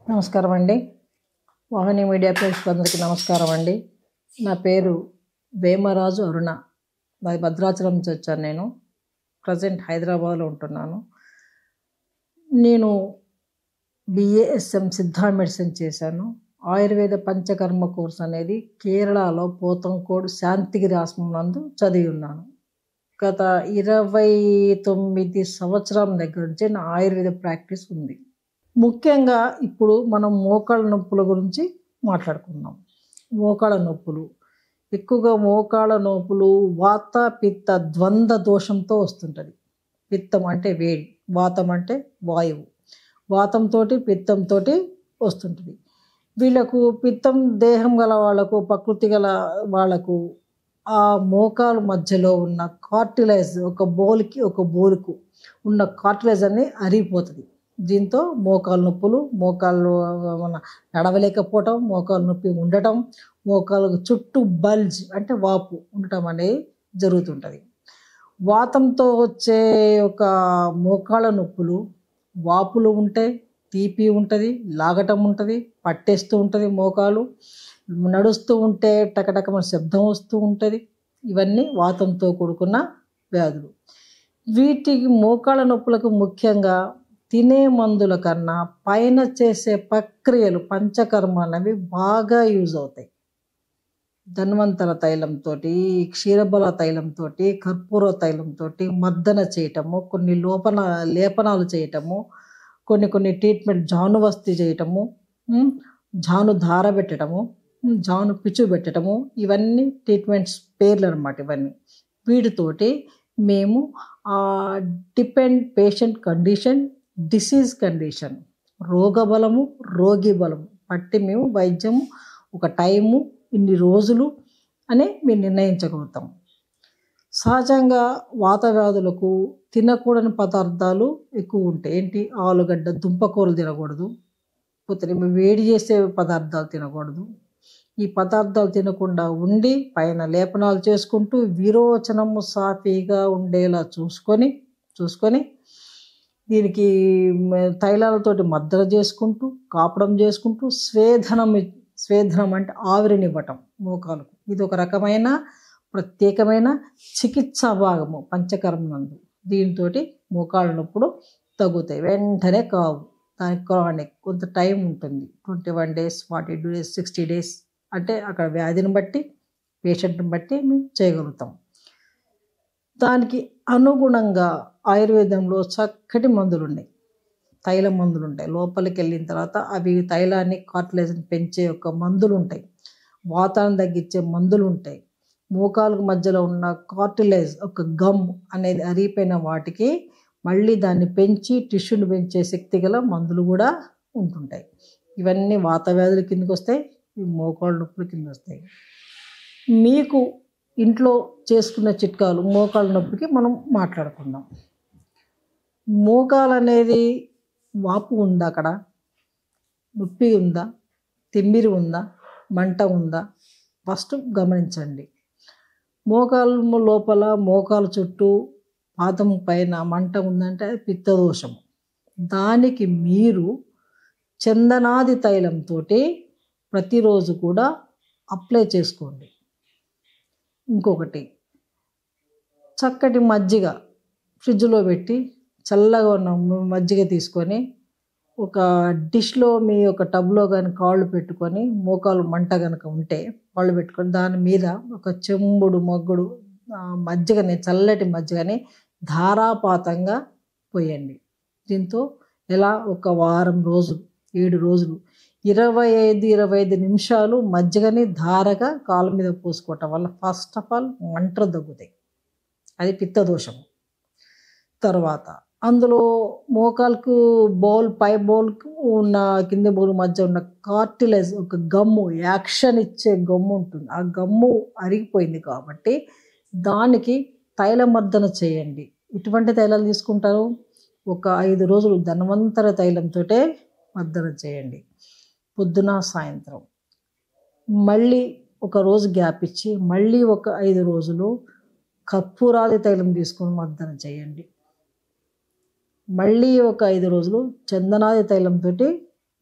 నమస్కారం అండి. వాహిని మీడియా ప్రేక్షకులందరికీ నమస్కారం అండి. నా పేరు వేమరాజు అరుణ. నాది భద్రాచలం నుంచి వచ్చాను. నేను ప్రజెంట్ హైదరాబాద్లో ఉంటున్నాను. నేను BASM సిద్ధా మెడిసిన్ చేశాను. ఆయుర్వేద పంచకర్మ కోర్స్ అనేది కేరళలో పోతంకోడ్ శాంతిగిరి ఆశ్రమం నందు చదివి ఉన్నాను. గత 29 సంవత్సరాల దగ్గర నుంచి నా ఆయుర్వేద ప్రాక్టీస్ ఉంది. ముఖ్యంగా ఇప్పుడు మనం మోకాళ్ళ నొప్పుల గురించి మాట్లాడుకుందాం. మోకాళ్ళ నొప్పులు ఎక్కువగా వాత పిత్త ద్వంద్వ దోషంతో వస్తుంటుంది. పిత్తం అంటే వేడి, వాతం అంటే వాయువు. వాతంతో పిత్తంతో వస్తుంటుంది. వీళ్ళకు పిత్తం దేహం గల వాళ్ళకు, ప్రకృతి గల వాళ్ళకు ఆ మోకాలు మధ్యలో ఉన్న కార్టిలేజ్ ఒక బోలుకు ఉన్న కార్టిలేజ్ అనేది అరిగిపోతుంది. దీంతో మోకాలు నొప్పులు, మోకాళ్ళు నడవలేకపోవటం, మోకాలు నొప్పి ఉండటం, మోకాలు చుట్టూ బల్జ్ అంటే వాపు ఉండటం అనేది జరుగుతుంటుంది. వాతంతో వచ్చే ఒక మోకాళ్ళ నొప్పులు, వాపులు ఉంటాయి, తీపి ఉంటుంది, లాగటం ఉంటుంది, పట్టేస్తూ ఉంటుంది, మోకాలు నడుస్తూ ఉంటే టకటకమైన శబ్దం వస్తూ ఉంటుంది. ఇవన్నీ వాతంతో కూడుకున్న వ్యాధులు. వీటికి మోకాళ్ళ నొప్పులకు ముఖ్యంగా తినే మందుల కన్నా పైన చేసే ప్రక్రియలు పంచకర్మ అనేవి బాగా యూజ్ అవుతాయి. ధన్వంతర తైలంతో, క్షీరబల తైలంతో, కర్పూర తైలంతో మర్దన చేయటము, కొన్ని లేపనాలు చేయటము, కొన్ని ట్రీట్మెంట్ జానువస్తి చేయటము, జాను ధార పెట్టడము, జాను పిచ్చు పెట్టడము, ఇవన్నీ ట్రీట్మెంట్స్ పేర్లు అన్నమాట. ఇవన్నీ వీటితోటి మేము పేషెంట్ కండిషన్, డిసీజ్ కండిషన్, రోగబలము, రోగి బలము బట్టి మేము వైద్యము ఒక టైము, ఇన్ని రోజులు అని మేము నిర్ణయించగలుగుతాం. సహజంగా వాత వ్యాధులకు తినకూడని పదార్థాలు ఎక్కువ ఉంటాయి. ఏంటి? ఆలుగడ్డ, దుంపకూరలు తినకూడదు, పోతే వేడి చేసే పదార్థాలు తినకూడదు. ఈ పదార్థాలు తినకుండా ఉండి పైన లేపనాలు చేసుకుంటూ విరోచనము సాఫీగా ఉండేలా చూసుకొని దీనికి తైలాలతోటి మద్దన చేసుకుంటూ, కాపడం చేసుకుంటూ, స్వేదనం అంటే ఆవిరినివ్వటం మోకాలకు. ఇది ఒక రకమైన ప్రత్యేకమైన చికిత్సా భాగము పంచకర్మ నందు. దీంతో మోకాళ్ళ నొప్పులు తగ్గుతాయి. వెంటనే కావు, దానికి క్రానిక్ కొంత టైం ఉంటుంది. 21 days, 42 days, 60 days అంటే అక్కడ వ్యాధిని బట్టి, పేషెంట్ని బట్టి మేము చేయగలుగుతాం. దానికి అనుగుణంగా ఆయుర్వేదంలో చక్కటి మందులు ఉన్నాయి, తైల మందులు ఉంటాయి. లోపలికి వెళ్ళిన తర్వాత అవి తైలాన్ని, కార్టిలేజ్ని పెంచే ఒక మందులు ఉంటాయి. వాతాన్ని తగ్గించే మందులు ఉంటాయి. మోకాలకు మధ్యలో ఉన్న కార్టిలేజ్ ఒక గమ్ అనేది అరిగిపోయిన వాటికి మళ్ళీ దాన్ని పెంచి టిష్యూని పెంచే శక్తి గల మందులు కూడా ఉంటుంటాయి. ఇవన్నీ వాత వ్యాధుల కిందకి వస్తాయి, ఈ మోకాళ్ళ నొప్పుల కింద వస్తాయి. మీకు ఇంట్లో చేసుకున్న చిట్కాలు మోకాళ్ళ నొప్పికి మనం మాట్లాడుకుందాం. మోకాలు అనేది వాపు ఉందా, అక్కడ నొప్పి ఉందా, తిమ్మిరి ఉందా, మంట ఉందా ఫస్ట్ గమనించండి. మోకాలు లోపల, మోకాలు చుట్టూ, పాదం పైన మంట ఉందంటే అది పిత్తదోషము. దానికి మీరు చందనాది తైలంతో ప్రతిరోజు కూడా అప్లై చేసుకోండి. ఇంకొకటి, చక్కటి మజ్జిగ ఫ్రిడ్జ్లో పెట్టి చల్లగా ఉన్న మజ్జిగ తీసుకొని ఒక డిష్లో మీ ఒక టబ్లో కానీ కాళ్ళు పెట్టుకొని, మోకాలు మంట కనుక ఉంటే కాళ్ళు పెట్టుకొని దాని మీద ఒక చెంబుడు మగ్గుడు మజ్జిగని, చల్లటి మజ్జిగని ధారాపాతంగా పోయండి. దీంతో ఎలా ఒక వారం రోజులు, 7 రోజులు 25 నిమిషాలు మజ్జిగని ధారగా కాళ్ళ మీద పోసుకోవటం వల్ల ఫస్ట్ ఆఫ్ ఆల్ మంటలు తగ్గుతాయి. అది పిత్తదోషం. తర్వాత అందులో మోకాలకు పై బౌల్కు ఉన్న కింది బౌల్ మధ్య ఉన్న కార్టిలేజ్ ఒక గమ్ము, యాక్షన్ ఇచ్చే గమ్ము ఉంటుంది. ఆ గమ్ము అరిగిపోయింది కాబట్టి దానికి తైలమర్దన చేయండి. ఇటువంటి తైలాలు తీసుకుంటారు. ఒక 5 రోజులు ధన్వంతర తైలంతో మర్దన చేయండి, పొద్దున సాయంత్రం. మళ్ళీ ఒక రోజు గ్యాప్ ఇచ్చి మళ్ళీ ఒక 5 రోజులు కర్పూరాది తైలం తీసుకొని మర్దన చేయండి. మళ్ళీ ఒక 5 రోజులు చందనాది తైలంతో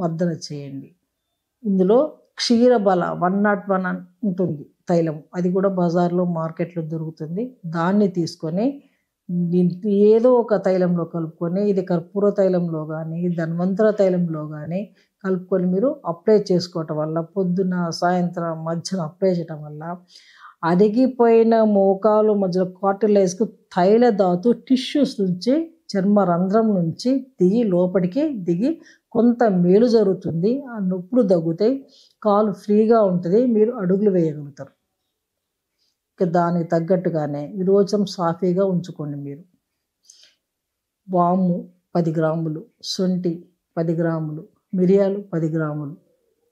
మర్దన చేయండి. ఇందులో క్షీరబల 101 ఉంటుంది తైలం, అది కూడా బజార్లో మార్కెట్లో దొరుకుతుంది. దాన్ని తీసుకొని ఏదో ఒక తైలంలో కలుపుకొని, ఇది కర్పూర తైలంలో కానీ ధన్వంతర తైలంలో కానీ కలుపుకొని మీరు అప్లై చేసుకోవటం వల్ల, పొద్దున సాయంత్రం మధ్యాహ్నం అప్లై చేయటం వల్ల అరిగిపోయిన మోకాలు మధ్యలో కార్టిలైజ్కు తైల ధాతు టిష్యూస్ నుంచి, చర్మ రంధ్రం నుంచి దిగి లోపలికి దిగి కొంత మేలు జరుగుతుంది. ఆ నొప్పులు తగ్గుతాయి, కాలు ఫ్రీగా ఉంటుంది, మీరు అడుగులు వేయగలుగుతారు. దానికి తగ్గట్టుగానే విరోచనం సాఫీగా ఉంచుకోండి. మీరు వాము 10 గ్రాములు, శొంఠి 10 గ్రాములు, మిరియాలు 10 గ్రాములు,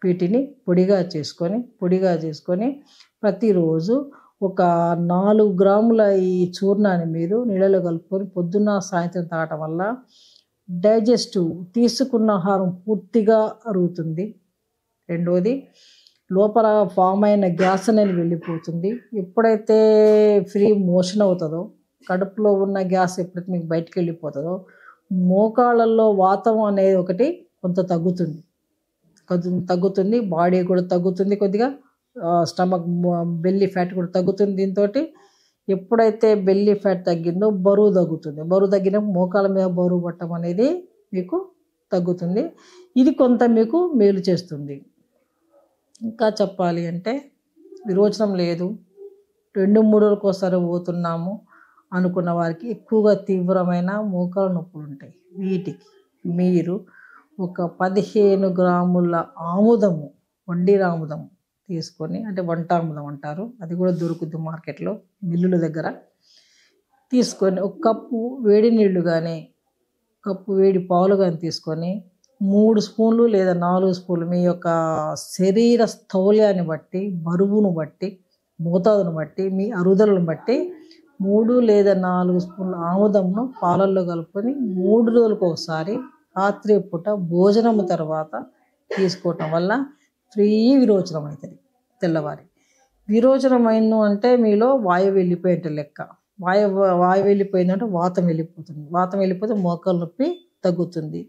వీటిని పొడిగా చేసుకొని ప్రతిరోజు ఒక 4 గ్రాముల ఈ చూర్ణాన్ని మీరు నీళ్ళలో కలుపుకొని పొద్దున్న సాయంత్రం తాగటం వల్ల డైజెస్టివ్, తీసుకున్న ఆహారం పూర్తిగా అరుగుతుంది. రెండోది, లోపల ఫామ్ అయిన గ్యాస్ అనేది వెళ్ళిపోతుంది. ఎప్పుడైతే ఫ్రీ మోషన్ అవుతుందో, కడుపులో ఉన్న గ్యాస్ ఎప్పుడైతే మీకు బయటికి వెళ్ళిపోతుందో, మోకాళ్ళల్లో వాతం అనేది ఒకటి కొంత తగ్గుతుంది, బాడీ కూడా తగ్గుతుంది, కొద్దిగా స్టమక్ బెల్లీ ఫ్యాట్ కూడా తగ్గుతుంది. దీంతో ఎప్పుడైతే బెల్లీ ఫ్యాట్ తగ్గిందో బరువు తగ్గుతుంది. బరువు తగ్గినప్పుడు మోకాళ్ళ మీద బరువు పట్టడం అనేది మీకు తగ్గుతుంది. ఇది కొంత మీకు మేలు చేస్తుంది. ఇంకా చెప్పాలి అంటే, విరోచనం లేదు, 2-3 రోజులకు ఒకసారి పోతున్నాము అనుకున్న వారికి ఎక్కువగా తీవ్రమైన మోకాలు నొప్పులు ఉంటాయి. వీటికి మీరు ఒక 15 గ్రాముల ఆముదము, వండిరాముదము తీసుకొని, అంటే వంటాముదం అంటారు, అది కూడా దొరుకుతుంది మార్కెట్లో మిల్లుల దగ్గర, తీసుకొని ఒక కప్పు వేడి నీళ్లు కానీ కప్పు వేడి పాలు కానీ తీసుకొని 3 స్పూన్లు లేదా 4 స్పూన్లు మీ యొక్క శరీర స్థౌల్యాన్ని బట్టి, బరువును బట్టి, మోతాదును బట్టి, మీ అరుదలను బట్టి 3 లేదా 4 స్పూన్ల ఆముదంను పాలల్లో కలుపుకొని 3 రోజులకు ఒకసారి రాత్రి పూట భోజనం తర్వాత తీసుకోవటం వల్ల ఫ్రీ విరోచనం అవుతుంది. తెల్లవారి విరోచనం అయింది అంటే మీలో వాయువు వెళ్ళిపోయేట లెక్క. వాయువు వెళ్ళిపోయిందంటే వాతం వెళ్ళిపోతుంది. వాతం వెళ్ళిపోతే మోకాలు నొప్పి తగ్గుతుంది.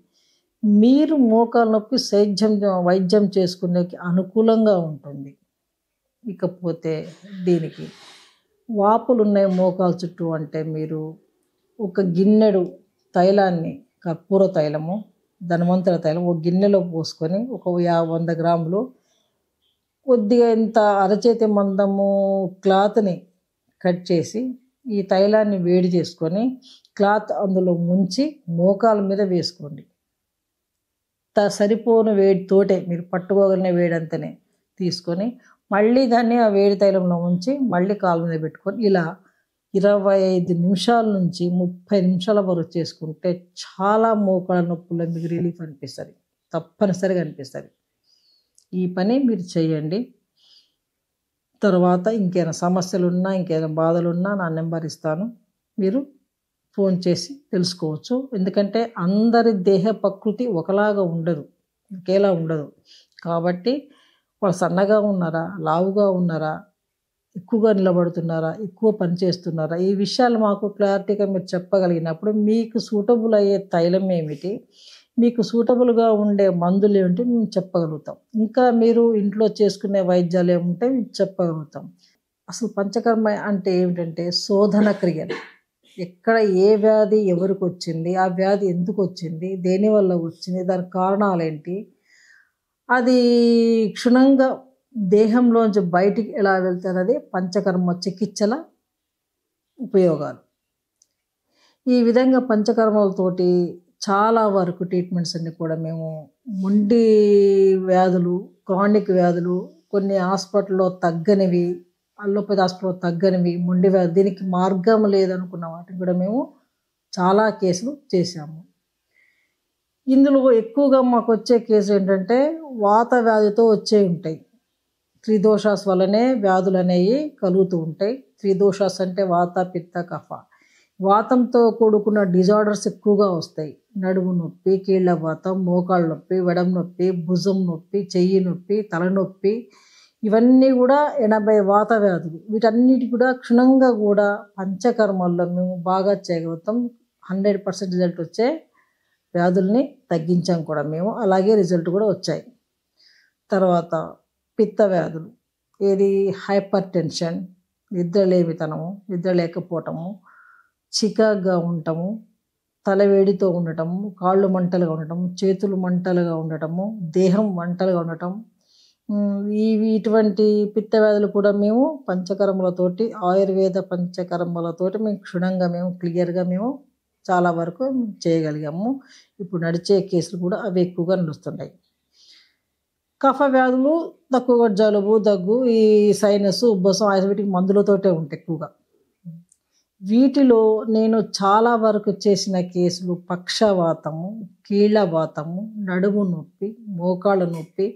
మీరు మోకాలు నొప్పి వైద్యం చేసుకునేకి అనుకూలంగా ఉంటుంది. ఇకపోతే దీనికి వాపులు ఉన్నాయి మోకాలు చుట్టూ అంటే, మీరు ఒక గిన్నెడు తైలాన్ని, కర్పూర తైలము, ధన్వంతర తైలం ఒక గిన్నెలో పోసుకొని ఒక 100 గ్రాములు కొద్దిగా ఇంత అరచేతి మందము క్లాత్ని కట్ చేసి ఈ తైలాన్ని వేడి చేసుకొని క్లాత్ అందులో ముంచి మోకాల మీద వేసుకోండి. సరిపోని వేడితోటే, మీరు పట్టుకోగలిగిన వేడంతనే తీసుకొని మళ్ళీ దాన్ని ఆ వేడి తైలంలో ఉంచి మళ్ళీ కాలు మీద పెట్టుకొని ఇలా 25 నిమిషాల నుంచి 30 నిమిషాల వరకు చేసుకుంటే చాలా మోకాళ్ళ నొప్పుల్లో మీకు రిలీఫ్ అనిపిస్తుంది, తప్పనిసరిగా అనిపిస్తుంది. ఈ పని మీరు చేయండి. తర్వాత ఇంకేమైనా సమస్యలు ఉన్నా, ఇంకేమైనా బాధలు ఉన్నా నా నెంబర్ ఇస్తాను, మీరు ఫోన్ చేసి తెలుసుకోవచ్చు. ఎందుకంటే అందరి దేహ ప్రకృతి ఒకలాగా ఉండదు, ఒకేలా ఉండదు. కాబట్టి వాళ్ళు సన్నగా ఉన్నారా, లావుగా ఉన్నారా, ఎక్కువగా నిలబడుతున్నారా, ఎక్కువ పని చేస్తున్నారా, ఈ విషయాలు మాకు క్లారిటీగా మీరు చెప్పగలిగినప్పుడు మీకు సూటబుల్ అయ్యే తైలం ఏమిటి, మీకు సూటబుల్గా ఉండే మందులు ఏమిటి మేము చెప్పగలుగుతాం. ఇంకా మీరు ఇంట్లో చేసుకునే వైద్యాలు ఏముంటే మేము చెప్పగలుగుతాం. అసలు పంచకర్మ అంటే ఏమిటంటే శోధన క్రియలు. ఎక్కడ ఏ వ్యాధి ఎవరికి వచ్చింది, ఆ వ్యాధి ఎందుకు వచ్చింది, దేనివల్ల వచ్చింది, దానికి కారణాలు ఏంటి, అది క్షుణ్ణంగా దేహంలోంచి బయటికి ఎలా వెళ్తున్నది పంచకర్మ చికిత్సల ఉపయోగాలు. ఈ విధంగా పంచకర్మలతోటి చాలా వరకు ట్రీట్మెంట్స్ అన్ని కూడా మేము మొండి వ్యాధులు, క్రానిక్ వ్యాధులు, కొన్ని హాస్పిటల్లో తగ్గనివి, అల్లోపతి హాస్పిటల్లో తగ్గనివి, మొండి వ్యాధి, దీనికి మార్గం లేదనుకున్న వాటిని కూడా మేము చాలా కేసులు చేశాము. ఇందులో ఎక్కువగా మాకు వచ్చే కేసులు ఏంటంటే వాత వ్యాధితో వచ్చే ఉంటాయి. త్రిదోషాస్ వల్లనే వ్యాధులు అనేవి కలుగుతూ ఉంటాయి. త్రిదోషాస్ అంటే వాత, పిత్త, కఫ. వాతంతో కూడుకున్న డిజార్డర్స్ ఎక్కువగా వస్తాయి. నడుము నొప్పి, కీళ్ళ వాతం, మోకాళ్ళ నొప్పి, వెడం నొప్పి, భుజం నొప్పి, చెయ్యి నొప్పి, తలనొప్పి, ఇవన్నీ కూడా 80 వాత వ్యాధులు. వీటన్నిటి కూడా క్షుణ్ణంగా కూడా పంచకర్మల్లో మేము బాగా చేయగలుగుతాం. 100% రిజల్ట్ వచ్చే వ్యాధుల్ని తగ్గించాం కూడా మేము, అలాగే రిజల్ట్ కూడా వచ్చాయి. తర్వాత పిత్త వ్యాధులు, ఏది హైపర్ టెన్షన్, నిద్రలేమితనము, నిద్ర లేకపోవటము, చికాగ్గా ఉండటము, తలవేడితో ఉండటము, కాళ్ళు మంటలుగా ఉండటము, చేతులు మంటలుగా ఉండటము, దేహం మంటలుగా ఉండటం, ఇటువంటి పిత్త వ్యాధులు కూడా మేము పంచకర్మలతోటి, ఆయుర్వేద పంచకర్మలతోటి మేము క్షుణ్ణంగా మేము క్లియర్గా మేము చాలా వరకు చేయగలిగాము. ఇప్పుడు నడిచే కేసులు కూడా అవి ఎక్కువగా నడుస్తున్నాయి. కఫ వ్యాధులు తక్కువగా జలుబు, దగ్గు, ఈ సైనస్, ఉబ్బసం, ఆయుర్వేదిక్ మందులతోటే ఉంటాయి ఎక్కువగా. వీటిలో నేను చాలా వరకు చేసిన కేసులు పక్షవాతము, కీళ్ళవాతము, నడుము నొప్పి, మోకాళ్ళ నొప్పి,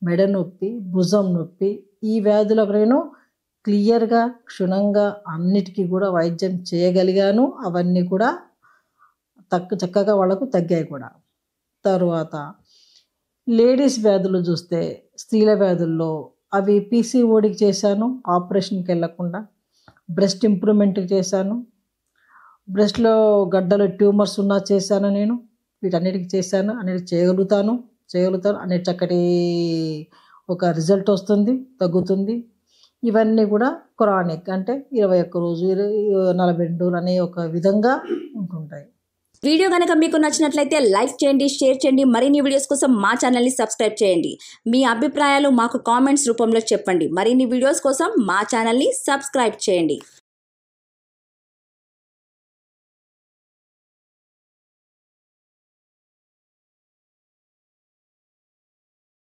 మెడ నొప్పి, భుజం నొప్పి, ఈ వ్యాధులకు నేను క్లియర్గా క్షుణ్ణంగా అన్నిటికీ కూడా వైద్యం చేయగలిగాను. అవన్నీ కూడా చక్కగా వాళ్ళకు తగ్గాయి కూడా. తరువాత లేడీస్ వ్యాధులు చూస్తే, స్త్రీల వ్యాధుల్లో అవి పీసీఓడికి చేశాను, ఆపరేషన్కి వెళ్ళకుండా. బ్రెస్ట్ ఇంప్రూవ్మెంట్కి చేశాను, బ్రెస్ట్లో గడ్డలు ట్యూమర్స్ ఉన్నా చేశాను నేను. వీటన్నిటికి చేశాను, అన్నిటికి చేయగలుగుతాను అనే చక్కటి ఒక రిజల్ట్ వస్తుంది, తగ్గుతుంది. ఇవన్నీ కూడా క్రానిక్, అంటే 21 రోజు, 42 రోజులు అనే ఒక విధంగా ఉంటుంటాయి. వీడియో కనుక మీకు నచ్చినట్లయితే లైక్ చేయండి, షేర్ చేయండి. మరిన్ని వీడియోస్ కోసం మా ఛానల్ని సబ్స్క్రైబ్ చేయండి. మీ అభిప్రాయాలు మాకు కామెంట్స్ రూపంలో చెప్పండి. మరిన్ని వీడియోస్ కోసం మా ఛానల్ని సబ్స్క్రైబ్ చేయండి.